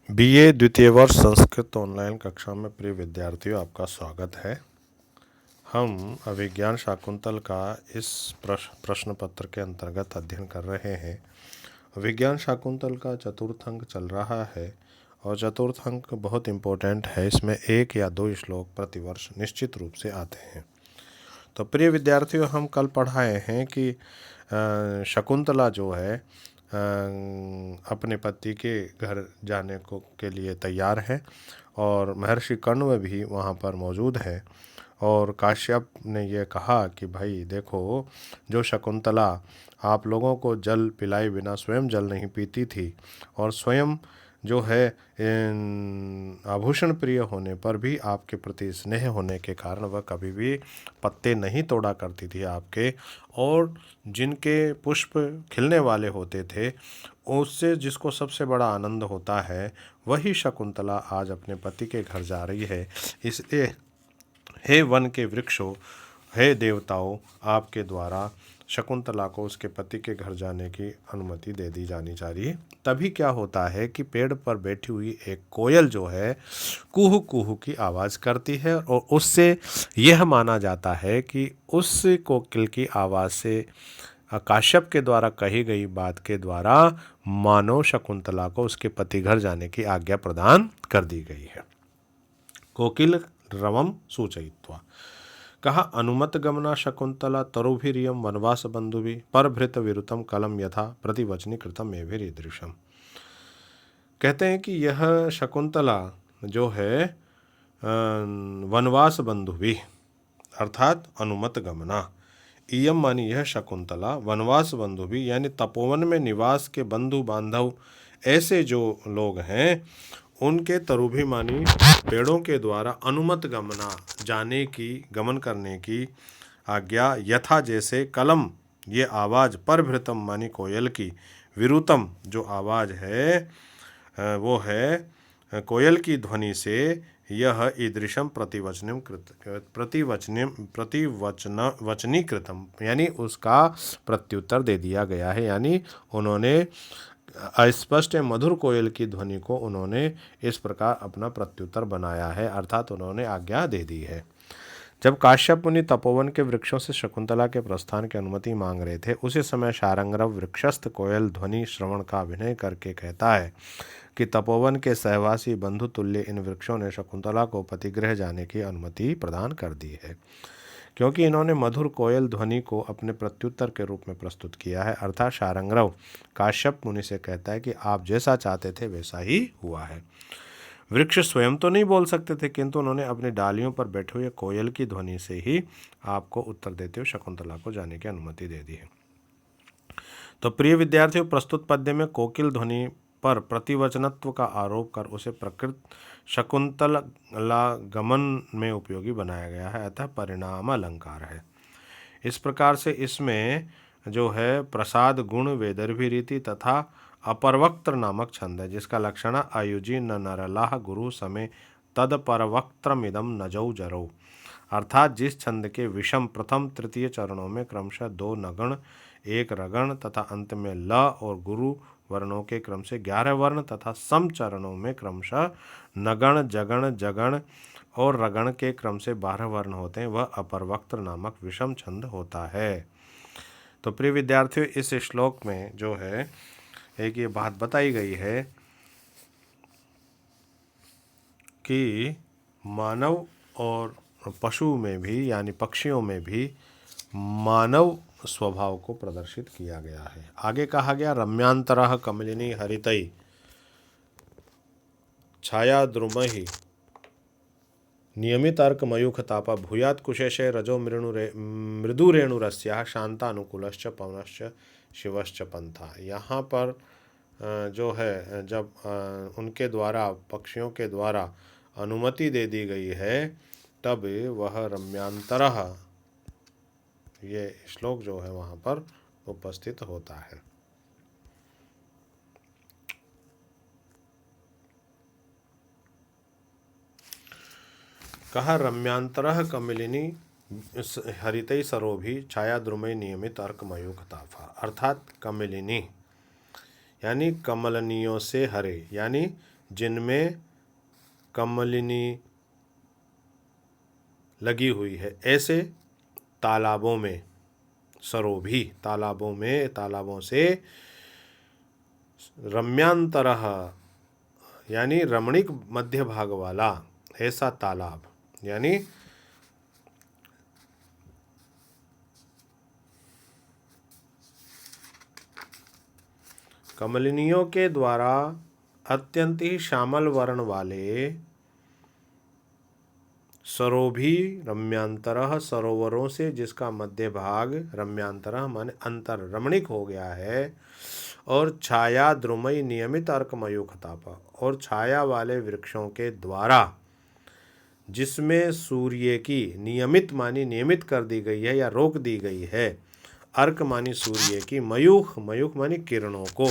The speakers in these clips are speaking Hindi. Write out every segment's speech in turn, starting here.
बीए द्वितीय वर्ष संस्कृत ऑनलाइन कक्षा में प्रिय विद्यार्थियों, आपका स्वागत है। हम अभिज्ञान शाकुंतल का इस प्रश्न पत्र के अंतर्गत अध्ययन कर रहे हैं। अभिज्ञान शाकुंतल का चतुर्थ अंक चल रहा है और चतुर्थ अंक बहुत इम्पोर्टेंट है। इसमें 1 या 2 श्लोक प्रतिवर्ष निश्चित रूप से आते हैं। तो प्रिय विद्यार्थियों, हम कल पढ़ाए हैं कि शकुंतला जो है अपने पति के घर जाने को के लिए तैयार है और महर्षि कण्व भी वहाँ पर मौजूद है। और काश्यप ने यह कहा कि भाई देखो, जो शकुंतला आप लोगों को जल पिलाए बिना स्वयं जल नहीं पीती थी और स्वयं जो है आभूषण प्रिय होने पर भी आपके प्रति स्नेह होने के कारण वह कभी भी पत्ते नहीं तोड़ा करती थी आपके, और जिनके पुष्प खिलने वाले होते थे उससे जिसको सबसे बड़ा आनंद होता है, वही शकुंतला आज अपने पति के घर जा रही है। इसलिए हे वन के वृक्षों, हे देवताओं, आपके द्वारा शकुंतला को उसके पति के घर जाने की अनुमति दे दी जानी चाहिए। तभी क्या होता है कि पेड़ पर बैठी हुई एक कोयल जो है कुहू कुहू की आवाज़ करती है और उससे यह माना जाता है कि उस कोकिल की आवाज़ से काश्यप के द्वारा कही गई बात के द्वारा मानव शकुंतला को उसके पति घर जाने की आज्ञा प्रदान कर दी गई है। कोकिल रवम सूचयित्वा कहा अनुमत गमना शकुंतला तरुभिरियम वनवास बंधुभि परभृत विरुतम कलम यथा प्रतिवचनी कृतम एभिरीदृशम। कहते हैं कि यह शकुंतला जो है वनवास बंधुभि अर्थात अनुमत गमना, इयम मानी यह शकुंतला वनवास बंधुभि यानी तपोवन में निवास के बंधु बांधव ऐसे जो लोग हैं उनके तरुभिमानी पेड़ों के द्वारा अनुमत गमना जाने की, गमन करने की आज्ञा, यथा जैसे कलम ये आवाज़, परभृतम मानी कोयल की, विरुतम जो आवाज़ है वो है कोयल की ध्वनि से, यह ईदृशम प्रतिवचनीकृतम यानी उसका प्रत्युत्तर दे दिया गया है। यानी उन्होंने अस्पष्ट मधुर कोयल की ध्वनि को उन्होंने इस प्रकार अपना प्रत्युत्तर बनाया है, अर्थात उन्होंने आज्ञा दे दी है। जब काश्यप मुनि तपोवन के वृक्षों से शकुंतला के प्रस्थान की अनुमति मांग रहे थे, उसी समय शारंगरव वृक्षस्थ कोयल ध्वनि श्रवण का अभिनय करके कहता है कि तपोवन के सहवासी बंधु तुल्य इन वृक्षों ने शकुंतला को पतिगृह जाने की अनुमति प्रदान कर दी है, क्योंकि इन्होंने मधुर कोयल ध्वनि को अपने प्रत्युत्तर के रूप में प्रस्तुत किया है। अर्थात शारंगरव काश्यप मुनि से कहता है कि आप जैसा चाहते थे वैसा ही हुआ है। वृक्ष स्वयं तो नहीं बोल सकते थे, किंतु उन्होंने अपनी डालियों पर बैठे हुए कोयल की ध्वनि से ही आपको उत्तर देते हुए शकुंतला को जाने की अनुमति दे दी है। तो प्रिय विद्यार्थियों, प्रस्तुत पद्य में कोकिल ध्वनि पर प्रतिवचनत्व का आरोप कर उसे प्रकृत शकुंतलागमन में उपयोगी बनाया गया है, अतः परिणाम अलंकार है। इस प्रकार से इसमें जो है प्रसाद गुण वेदर्भी रीति तथा अपरवक्त्र नामक छंद है, जिसका लक्षण आयुजी न नरलाह गुरु समय तद परवक्त्रमिदम नजौ जरौ। अर्थात जिस छंद के विषम प्रथम तृतीय चरणों में क्रमशः 2 नगण 1 रगण तथा अंत में ल और गुरु वर्णों के क्रम से 11 वर्ण तथा सम चरणों में क्रमशः नगण जगण जगण और रगण के क्रम से 12 वर्ण होते हैं, वह अपरवक्त्र नामक विषम छंद होता है। तो प्रिय विद्यार्थियों, इस श्लोक में जो है एक ये बात बताई गई है कि मानव और पशु में भी यानी पक्षियों में भी मानव स्वभाव को प्रदर्शित किया गया है। आगे कहा गया रम्यांतरः कमलिनी हरितै छाया द्रुमहि नियमित अर्क मयूख तापा भूयात कुशेशे रजो मृदुरेणुरस्या शांतानुकूलश्च पवनश्च शिवश्च पंथा। यहाँ पर जो है जब उनके द्वारा पक्षियों के द्वारा अनुमति दे दी गई है, तब वह रम्यांतरः ये श्लोक जो है वहाँ पर उपस्थित होता है। कहा रम्यांतरः कमलिनी हरितै सरोभी छाया द्रुमय नियमित अर्क मयूख ताफा। अर्थात कमलिनी यानी कमलनियों से हरे, यानी जिनमें कमलिनी लगी हुई है, ऐसे तालाबों में, सरोभी तालाबों से रम्यांतरः यानी रमणीक मध्य भाग वाला ऐसा तालाब, यानी कमलिनियों के द्वारा अत्यंत ही श्यामल वर्ण वाले सरोभी रम्यांतरः सरोवरों से जिसका मध्य भाग रम्यांतरः माने अंतर रमणीक हो गया है, और छाया द्रुमय नियमित अर्कमयूखताप और छाया वाले वृक्षों के द्वारा जिसमें सूर्य की नियमित मानी नियमित कर दी गई है या रोक दी गई है, अर्क मानी सूर्य की, मयूख मयूख मानी किरणों को,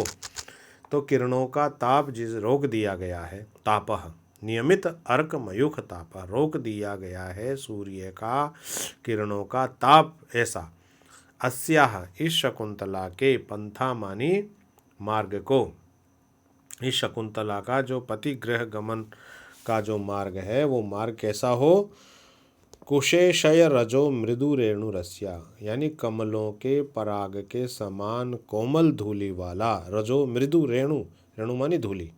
तो किरणों का ताप जिस रोक दिया गया है, तापह नियमित अर्क मयूख ताप रोक दिया गया है सूर्य का किरणों का ताप, ऐसा अस्याह इस शकुंतला के पंथा मानी मार्ग को, इस शकुंतला का जो पति गृह गमन का जो मार्ग है वो मार्ग कैसा हो, कुशेशय रजो मृदु रेणु रस्या यानी कमलों के पराग के समान कोमल धूलि वाला, रजो मृदु रेणु रेणु मानी धूलि,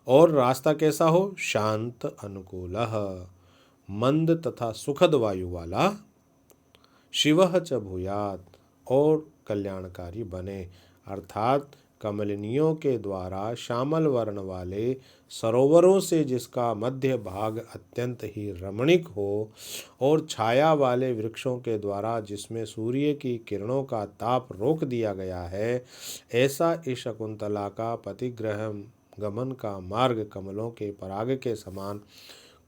और रास्ता कैसा हो, शांत अनुकूलः मंद तथा सुखद वायु वाला, शिवः च भूयात् और कल्याणकारी बने, अर्थात कमलिनियों के द्वारा श्यामल वर्ण वाले सरोवरों से जिसका मध्य भाग अत्यंत ही रमणीक हो, और छाया वाले वृक्षों के द्वारा जिसमें सूर्य की किरणों का ताप रोक दिया गया है, ऐसा इस शकुंतला का पतिग्रह गमन का मार्ग कमलों के पराग के समान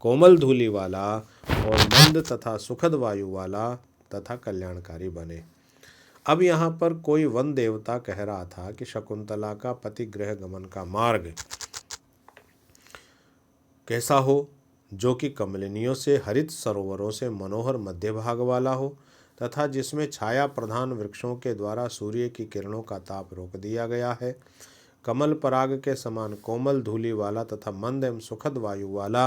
कोमल धूलि वाला और मंद तथा सुखद वायु वाला तथा कल्याणकारी बने। अब यहाँ पर कोई वन देवता कह रहा था कि शकुंतला का पतिग्रह गमन का मार्ग कैसा हो, जो कि कमलिनियों से हरित सरोवरों से मनोहर मध्य भाग वाला हो तथा जिसमें छाया प्रधान वृक्षों के द्वारा सूर्य की किरणों का ताप रोक दिया गया है, कमल पराग के समान कोमल धूलि वाला तथा मंद एवं सुखद वायु वाला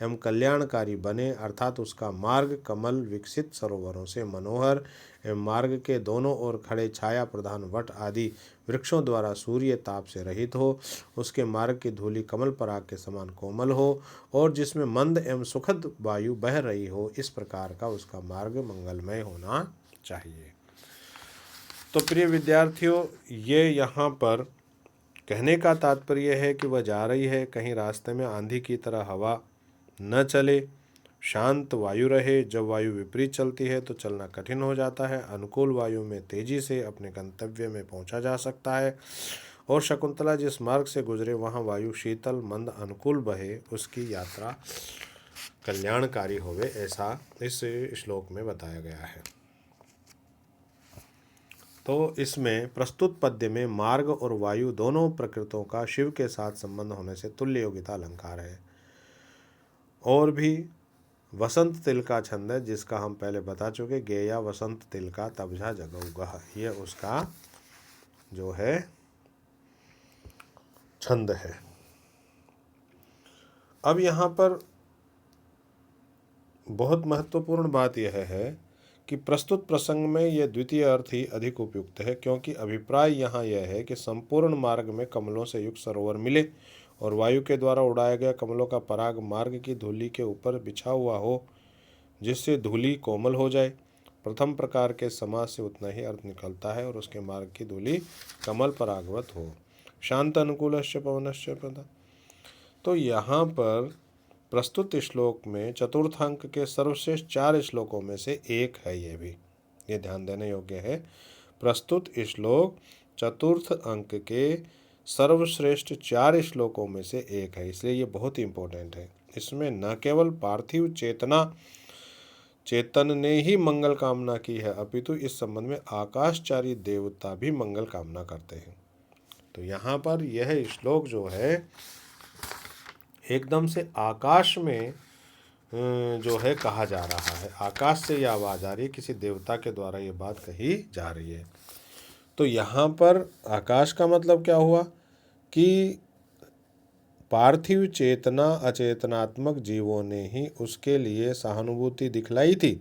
एवं कल्याणकारी बने, अर्थात उसका मार्ग कमल विकसित सरोवरों से मनोहर एवं मार्ग के दोनों ओर खड़े छाया प्रधान वट आदि वृक्षों द्वारा सूर्य ताप से रहित हो, उसके मार्ग की धूलि कमल पराग के समान कोमल हो और जिसमें मंद एवं सुखद वायु बह रही हो, इस प्रकार का उसका मार्ग मंगलमय होना चाहिए। तो प्रिय विद्यार्थियों, ये यहाँ पर कहने का तात्पर्य है कि वह जा रही है, कहीं रास्ते में आंधी की तरह हवा न चले, शांत वायु रहे। जब वायु विपरीत चलती है तो चलना कठिन हो जाता है। अनुकूल वायु में तेजी से अपने गंतव्य में पहुंचा जा सकता है, और शकुंतला जिस मार्ग से गुजरे वहां वायु शीतल मंद अनुकूल बहे, उसकी यात्रा कल्याणकारी होवे, ऐसा इस श्लोक में बताया गया है। तो इसमें प्रस्तुत पद्य में मार्ग और वायु दोनों प्रकृतों का शिव के साथ संबंध होने से तुल्य योगिता अलंकार है। और भी वसंत तिल का छंद है, जिसका हम पहले बता चुके, गेया वसंत तिल का तबझा जगऊगह, ये उसका जो है छंद है। अब यहाँ पर बहुत महत्वपूर्ण बात यह है कि प्रस्तुत प्रसंग में यह द्वितीय अर्थ ही अधिक उपयुक्त है, क्योंकि अभिप्राय यहाँ यह है कि संपूर्ण मार्ग में कमलों से युक्त सरोवर मिले और वायु के द्वारा उड़ाया गया कमलों का पराग मार्ग की धूलि के ऊपर बिछा हुआ हो, जिससे धूलि कोमल हो जाए। प्रथम प्रकार के समाज से उतना ही अर्थ निकलता है, और उसके मार्ग की धूलि कमल परागवत हो। शांत अनुकूलश्च पवनश्च प्रदा। तो यहाँ पर प्रस्तुत श्लोक में चतुर्थांक के सर्वश्रेष्ठ 4 श्लोकों में से एक है, ये ध्यान देने योग्य है। प्रस्तुत श्लोक चतुर्थ अंक के सर्वश्रेष्ठ 4 श्लोकों में से एक है, इसलिए ये बहुत ही इम्पोर्टेंट है। इसमें न केवल पार्थिव चेतन ने ही मंगल कामना की है, अपितु इस संबंध में आकाशचारी देवता भी मंगल कामना करते हैं। तो यहाँ पर यह श्लोक जो है एकदम से आकाश में जो है कहा जा रहा है, आकाश से यह आवाज़ आ रही है, किसी देवता के द्वारा ये बात कही जा रही है। तो यहाँ पर आकाश का मतलब क्या हुआ कि पार्थिव चेतना अचेतनात्मक जीवों ने ही उसके लिए सहानुभूति दिखलाई थी,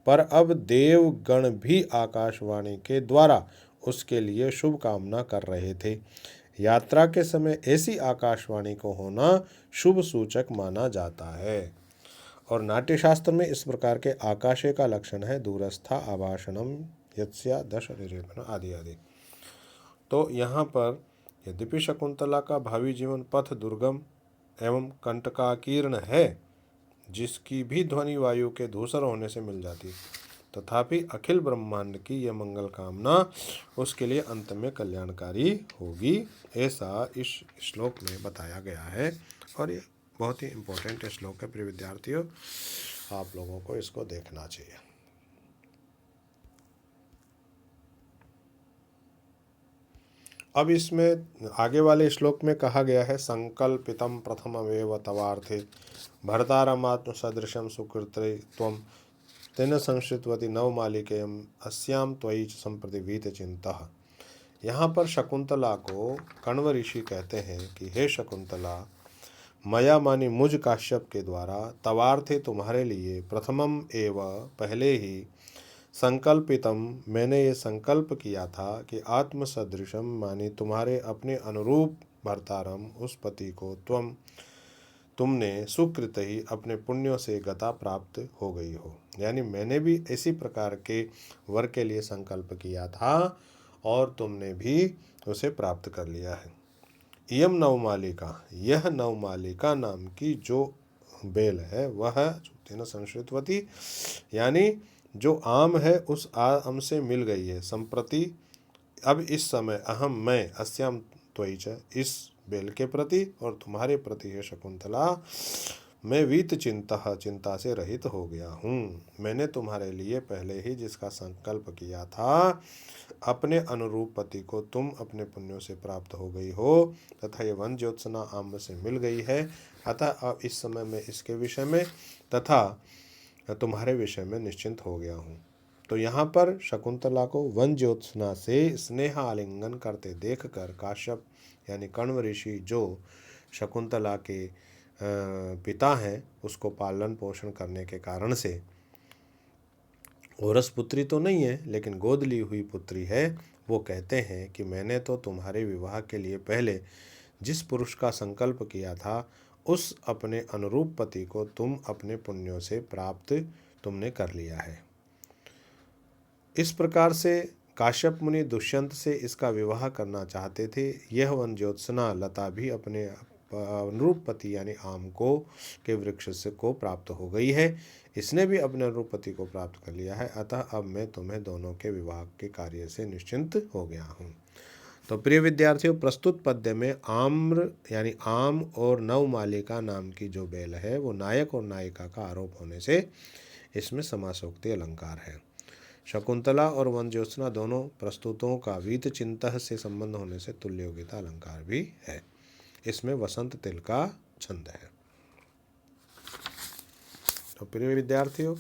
पर अब देव गण भी आकाशवाणी के द्वारा उसके लिए शुभकामना कर रहे थे। यात्रा के समय ऐसी आकाशवाणी को होना शुभ सूचक माना जाता है। और नाट्यशास्त्र में इस प्रकार के आकाशे का लक्षण है दूरस्था आभाषणम यत्स्या दश निरूपण आदि आदि। तो यहाँ पर यद्यपि शकुंतला का भावी जीवन पथ दुर्गम एवं कंटकाकीर्ण है, जिसकी भी ध्वनि वायु के धूसर होने से मिल जाती, तथापि अखिल ब्रह्मांड की यह मंगल कामना उसके लिए अंत में कल्याणकारी होगी, ऐसा इस श्लोक में बताया गया है। और ये बहुत ही इम्पोर्टेंट श्लोक है प्रिय विद्यार्थियों, आप लोगों को इसको देखना चाहिए। अब इसमें आगे वाले श्लोक में कहा गया है संकल्पितम प्रथममेव तवार्थे भर्तारमात्म सदृशम सुकृत्रे त्वं तेन संश्रितवती नवमालिकेयम अस्याम त्वयि च संप्रति वीत चिंता। यहाँ पर शकुंतला को कण्व ऋषि कहते हैं कि हे शकुंतला, मया मानी मुझ काश्यप के द्वारा तवार्थे तुम्हारे लिए प्रथमम एव पहले ही संकल्पितम मैंने ये संकल्प किया था कि आत्म सदृशम मानी तुम्हारे अपने अनुरूप भर्तारम उस पति को तुमने सुकृत ही अपने पुण्यों से गता प्राप्त हो गई हो। यानी मैंने भी इसी प्रकार के वर के लिए संकल्प किया था और तुमने भी उसे प्राप्त कर लिया है। इयम नवमालिका, यह नवमालिका नाम की जो बेल है वह तेन संश्रितवती, यानी जो आम है उस आम से मिल गई है। संप्रति अब इस समय अहम मैं अस्याम त्वयि च इस बेल के प्रति और तुम्हारे प्रति है शकुंतला मैं वीत चिंता से रहित हो गया हूँ। मैंने तुम्हारे लिए पहले ही जिसका संकल्प किया था अपने अनुरूप पति को तुम अपने पुण्यों से प्राप्त हो गई हो तथा ये वन ज्योत्सना आम्र से मिल गई है। अतः अब इस समय मैं इसके विषय में तथा तुम्हारे विषय में निश्चिंत हो गया हूँ। तो यहाँ पर शकुंतला को वन ज्योत्सना से स्नेह आलिंगन करते देखकर काश्यप यानी कण्व ऋषि जो शकुंतला के पिता हैं उसको पालन पोषण करने के कारण से, औरस पुत्री तो नहीं है लेकिन गोद ली हुई पुत्री है, वो कहते हैं कि मैंने तो तुम्हारे विवाह के लिए पहले जिस पुरुष का संकल्प किया था उस अपने अनुरूप पति को तुम अपने पुण्यों से प्राप्त तुमने कर लिया है। इस प्रकार से काश्यप मुनि दुष्यंत से इसका विवाह करना चाहते थे। यह वन ज्योत्सना लता भी अपने अनुरूप पति यानी आम को के वृक्ष से को प्राप्त हो गई है। इसने भी अपने अनुरूप पति को प्राप्त कर लिया है। अतः अब मैं तुम्हें दोनों के विवाह के कार्य से निश्चिंत हो गया हूँ। तो प्रिय विद्यार्थियों, प्रस्तुत पद्य में आम्र यानी आम और नवमालिका नाम की जो बेल है वो नायक और नायिका का आरोप होने से इसमें समासोक्ति अलंकार है। शकुंतला और वन ज्योत्सना दोनों प्रस्तुतों का वीत चिंता से संबंध होने से तुल्य योग्यता अलंकार भी है। इसमें वसंत तिल का छंद है। तो प्रिय विद्यार्थियों,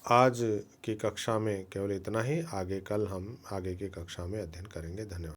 आज की कक्षा में केवल इतना ही। कल हम आगे की कक्षा में अध्ययन करेंगे। धन्यवाद।